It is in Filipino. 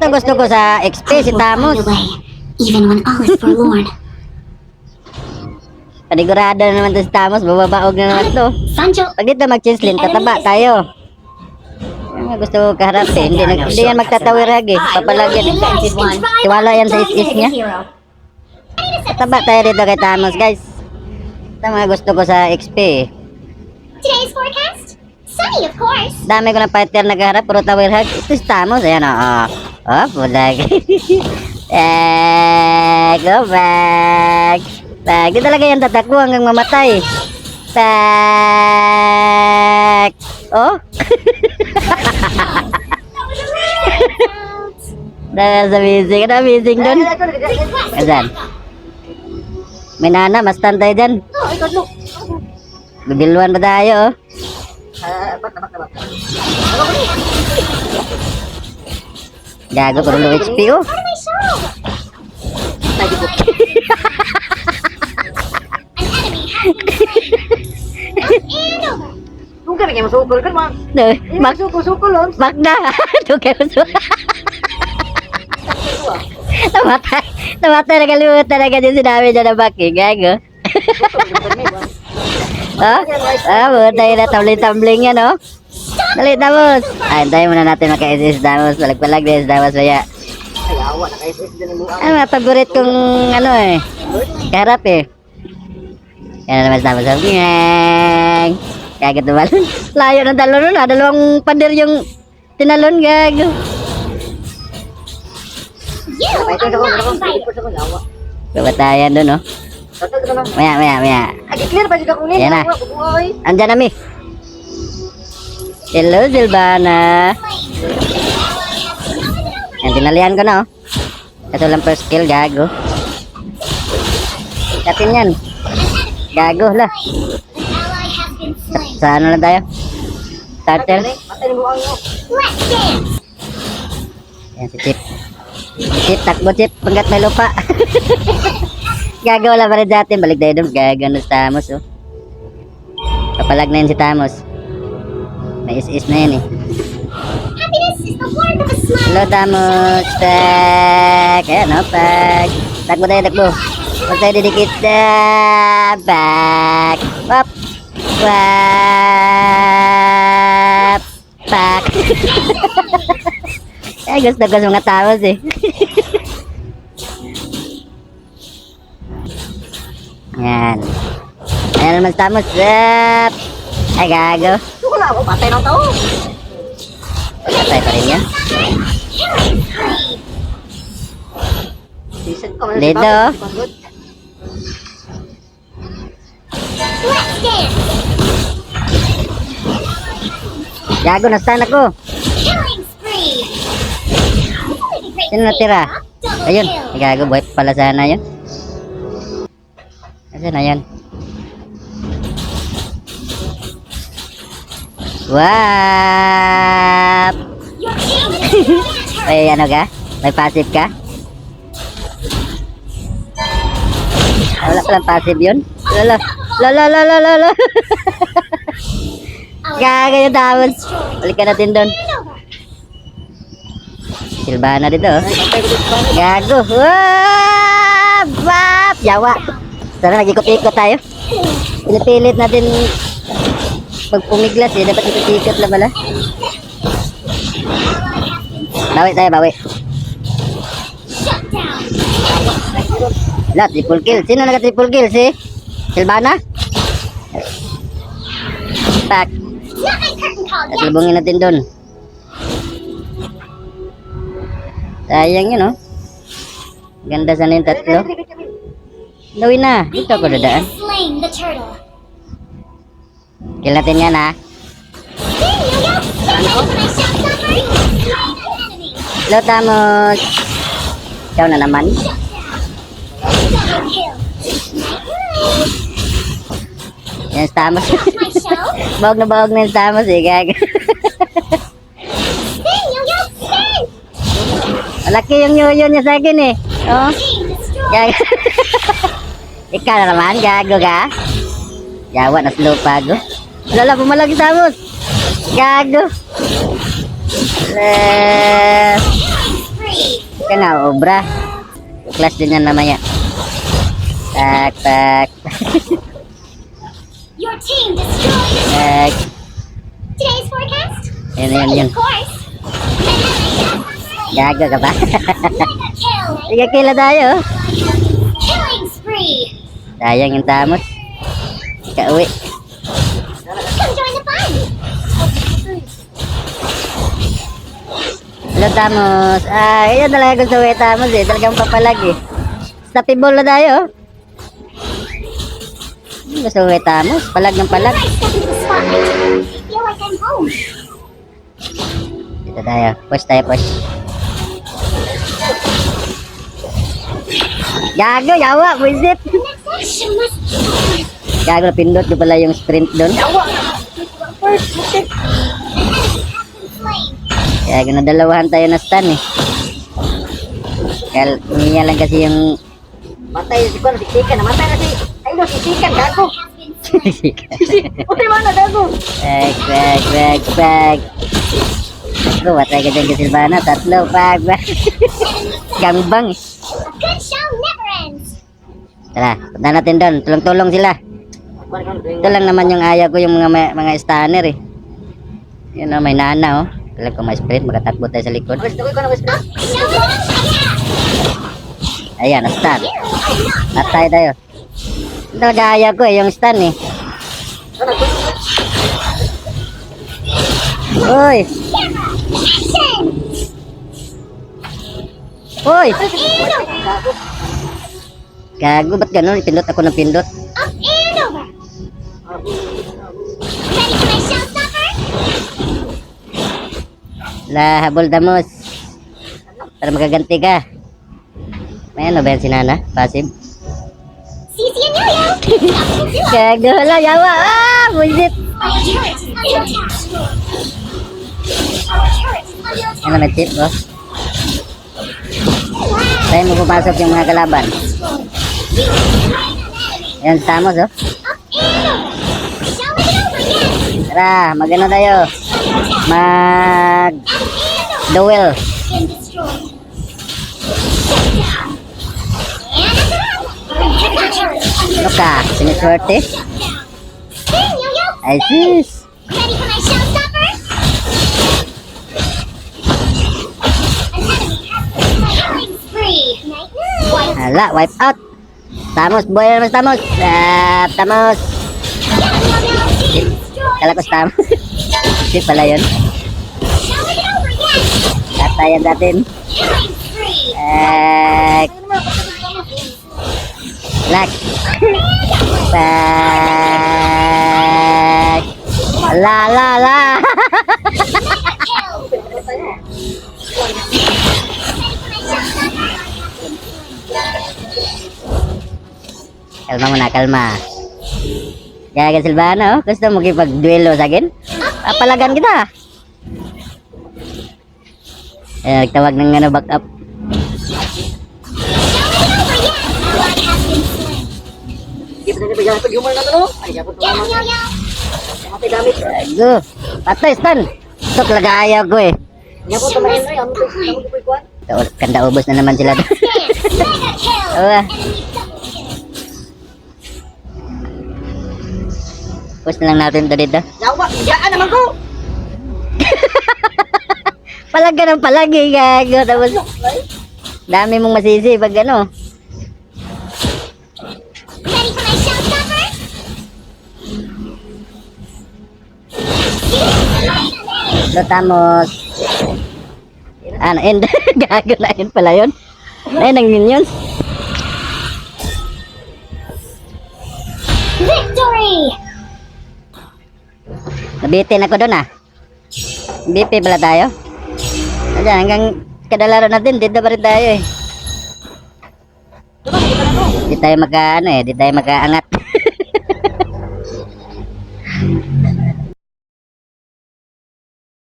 Gusto ko sa XP si Tamos. Even when all is forlorn. Panigurado na naman to si Tamos, bababaog na naman to. Sancho, Pag dito mag-chinslin, tataba tayo. Yan ang gusto ko kaharap eh. Hindi yan magtatawir lagi. Papalagyan. Tiwala yan sa is niya. Tataba tayo dito kay Tamos, guys. Ito mga gusto ko sa XP eh. Today's forecast? Sunny, of course. Dami ko ng fighter naghaharap, puro tower hug. Ito si Tamos, ayan o. Oh, pulag. Go back. Back. Ito talaga yan tatakbo hanggang mamatay. Back. Oh. That's amazing. Ano amazing dun? Ayan. May nana, mas tantay dyan. Bibilwan ba tayo, oh? Gago ko ng HP, oh. Kung kami kayo masukol kan, mga sukol-sukol, oh. Magda. Tukay mo so. Namatay. Namatay na kalimutan talaga din sinabi niya na baki. Gago. Tayo na tumbling-tumbling yan, oh. Dali, Tamos. Tayo muna natin maka-SS Tamos. Palag-palag din, Tamos. Kaya, mga favorite kong, ano eh, karap eh. Yan naman, Tamos. Ngeng. Kagat na balon. Layo ng talon nun, dalawang pader yung tinalon, gago. You are not invited. Kabatayan dun, oh. Maya. Clear ba juga kunin? Yan na. Andyan na, Mi. Hello, Silvana. Yan, tinalihan ko na, oh. Kaso lang first kill, gago. Katin yan. Gago, lah. Sa ano lang tayo? Starter. Let's dance. Yan, si Chip. Chip, takbo, Chip. Panggat may lupa. Gago, wala pa rin dati. Balik tayo doon. Gago na si Tamos, oh. Kapalag na yun si Tamos. May is na yun, eh. Happiness is the warmth of a smile. Hello, Tamos. Tag. Ayan, oh, pag. Takbo tayo, takbo. Huwag tayo didikit. Back. Wap. Wap. Back. Ay, gusto ko sa mga Tamos, eh. Yan. Ayan naman si Tamos. Wap. Ay, gago. Wala ako, patay na tao. Patay pa rin yan. Dito, oh. Let's dance. Gago, nasaan ako? Killing spree. Sino natira? Ayun. Ay, gago, buhay pala sana yun. Asan na yan? Wap! Ay, ano ka? May passive ka? Wala palang passive yun? Lala! Lala! Gago yung Tamos. Balikan natin doon. Silvana dito, oh. Gago! Wap! Wap! Yawa! Tara, nag-ikot-ikot tayo. Pinipilit natin pag pumiglas, eh. Dapat ikot-ikot lang pala. Bawi tayo, bawi. Wala, triple kill. Sino naka-triple kill? Si Silvana? Tak. Tatlubungin natin doon. Sayang yun, oh. Ganda sana yung tatlo. Gawin na. Dito ako dadaan. Slaying the turtle. Kill natin yan, ha. Hello, Tamos. Ikaw na naman. Yan si Tamos. Bawag na yung Tamos, eh. Gaga. Malaki yung yoyo niya sa akin, eh. Oh. Gaga. Ikaw na naman, gago ka. Yawa, naslow pago. Lala, pumalag si Tamos. Gago. Cobra. Class din yan namanya. Tak, tak. Your team destroyed a Tak. Today's forecast? Yan, yan, Sunny, yan. of course. Gago ka ba? Mega kill. Sige, kila tayo. Killing spree. Sayang yung tamos. Kauwi. Come join the fun. Hello, tamos. Yan talaga gusto ko yung tamos eh. Talagang papalag eh. Stoppable na tayo. Gusto ko yung tamos. Palag ng palag. I step into the spotlight. I feel like I'm home. Dito tayo. Push tayo, push. Gago, yawa. Buisit. The next action must be Gago, pindot ko pala yung sprint doon. slain. Kaya ginadalawahan tayo na stun eh. Kaya umiya lang kasi yung... Matay si Kuan, siksikan. Namatay na si... Ay, no, siksikan, gago. Uy, mana, gago. Bag. Ako, watay ka dyan ka Silvana. Tatlo, bag. Gangbang eh. A good show never ends. Tara, punta natin doon. Tulong-tulong sila. Ito lang naman yung ayaw ko yung mga stunner eh. Yun o, may nana oh. Alam ko may sprint, makatakbo tayo sa likod. Show it Ayan, na-stun. Natay tayo. Ito talaga ayaw ko eh, yung stun eh. Uy! action. Uy! And over. Gago, ba't ganun? Pindot ako ng pindot. Up and over. Ready for my showstopper? La, habol damos. Para makaganti ka. May ano ba yan si Nana? Passive? Cici and Yo-Yo. Gago, hala, yawa! Bullshit! Our turret is under attack. Our turret is under attack. Ano may tip, oh? Tayo mo pumasok yung mga kalaban. Yan, Tamos, oh. Up and over. Show it over again. Tara, magano tayo. And over. Duel. Been destroyed. Shut down. And our turret is under Ano ka? Siniswerte? Shut down. Spin, Yo-Yo. Ay, Spin. sis. Ready for my showstopper? An enemy has been killing spree. Night night. Hala, wipe out. Tamos, boy naman Tamos. Tamos. Kala ko Tamos. Hindi pala yun. Show it over again. Tatayan natin. Killing spree. Black. Back. La. Kalma muna, kalma. Kaya ka Silvano, gusto mo kipag-duelo sa akin? Papalagan kita. Nagtawag ng ano, back up. Hindi pa na niya pag-humor na to. Ay, yapon to naman. Matay damit. Go. Patay, stun. Ito talaga ayaw ko eh. Yapon to mahin na. Amo ko Kuan. Kanda ubos na naman sila. Mega kill. Awa. Enemy double kill. Push na lang natin ito dito. Yawa, yaan naman ko. Palag ka ng palag eh, gago. Tapos, dami mong masisi pag ano. Ready for my showstopper? Lotamos. Ano, end. Gago na end pala yun. Ayun, ang minions. Victory! Nabitin ako doon ah. BP pala tayo. Ayan, hanggang kadalaro natin, dito pa rin tayo eh. Di tayo maka, ano eh, di tayo makaangat.